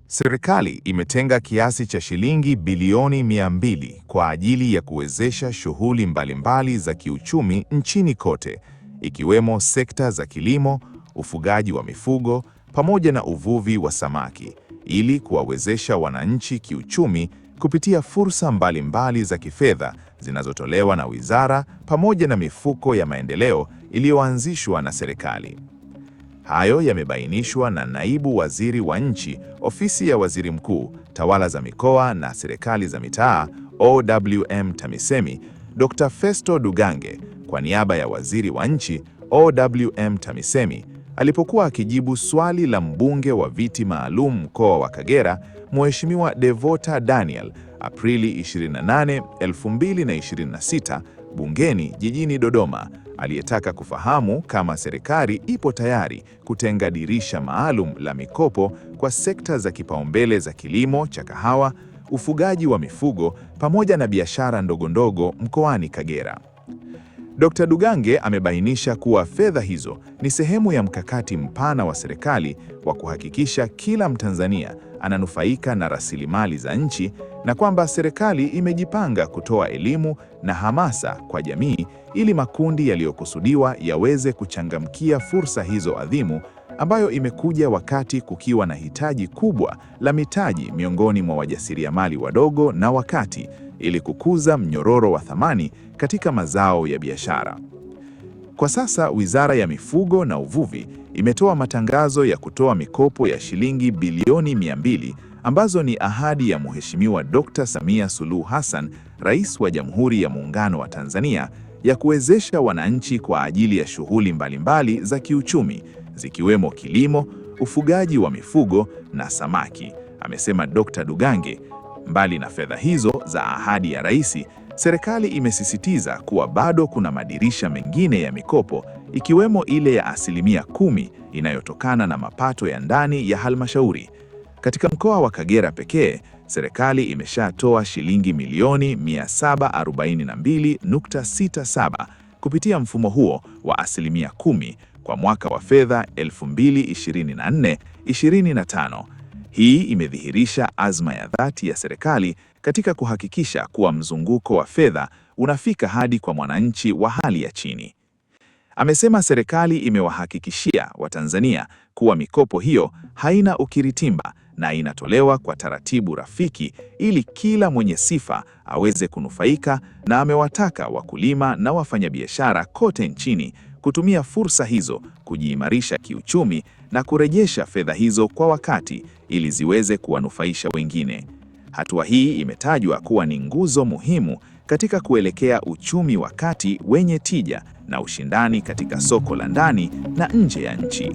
Serikali imetenga kiasi cha shilingi bilioni 200 kwa ajili ya kuwezesha shughuli mbalimbali za kiuchumi nchini kote, ikiwemo sekta za kilimo, ufugaji wa mifugo, pamoja na uvuvi wa samaki, ili kuwawezesha wananchi kiuchumi kupitia fursa mbalimbali za kifedha zinazotolewa na wizara pamoja na mifuko ya maendeleo iliyoanzishwa na serikali. Hayo yamebainishwa na Naibu Waziri wa Nchi, Ofisi ya Waziri Mkuu, Tawala za Mikoa na Serikali za Mitaa, OWM TAMISEMI, Dr. Festo Dugange, kwa niaba ya Waziri wa Nchi, OWM TAMISEMI, alipokuwa akijibu swali la mbunge wa viti maalum mkoa wa Kagera, Mheshimiwa Devota Daniel, Aprili 28, 2026, bungeni jijini Dodoma, aliyetaka kufahamu kama serikali ipo tayari kutenga dirisha maalum la mikopo kwa sekta za kipaumbele za kilimo cha kahawa, ufugaji wa mifugo pamoja na biashara ndogondogo mkoani Kagera. Dr. Dugange amebainisha kuwa fedha hizo ni sehemu ya mkakati mpana wa serikali wa kuhakikisha kila Mtanzania ananufaika na rasilimali za nchi na kwamba serikali imejipanga kutoa elimu na hamasa kwa jamii ili makundi yaliyokusudiwa yaweze kuchangamkia fursa hizo adhimu, ambayo imekuja wakati kukiwa na hitaji kubwa la mitaji miongoni mwa wajasiriamali wadogo na wakati, ili kukuza mnyororo wa thamani katika mazao ya biashara. Kwa sasa, Wizara ya Mifugo na Uvuvi imetoa matangazo ya kutoa mikopo ya shilingi bilioni 200 ambazo ni ahadi ya Mheshimiwa Dr. Samia Suluhu Hassan, Rais wa Jamhuri ya Muungano wa Tanzania, ya kuwezesha wananchi kwa ajili ya shughuli mbalimbali za kiuchumi, zikiwemo kilimo, ufugaji wa mifugo na samaki, amesema Dr. Dugange. Mbali na fedha hizo za ahadi ya Rais, serikali imesisitiza kuwa bado kuna madirisha mengine ya mikopo, ikiwemo ile ya 10% inayotokana na mapato ya ndani ya halmashauri. Katika mkoa wa Kagera pekee, serikali imeshatoa shilingi milioni 742.67 kupitia mfumo huo wa 10% kwa mwaka wa fedha 2024-2025. Hii imedhihirisha azma ya dhati ya serikali katika kuhakikisha kuwa mzunguko wa fedha unafika hadi kwa mwananchi wa hali ya chini. Amesema serikali imewahakikishia Watanzania kuwa mikopo hiyo haina ukiritimba na inatolewa kwa taratibu rafiki ili kila mwenye sifa aweze kunufaika, na amewataka wakulima na wafanyabiashara kote nchini kutumia fursa hizo kujiimarisha kiuchumi na kurejesha fedha hizo kwa wakati ili ziweze kuwanufaisha wengine. Hatua hii imetajwa kuwa ni nguzo muhimu katika kuelekea uchumi wa kati wenye tija na ushindani katika soko la ndani na nje ya nchi.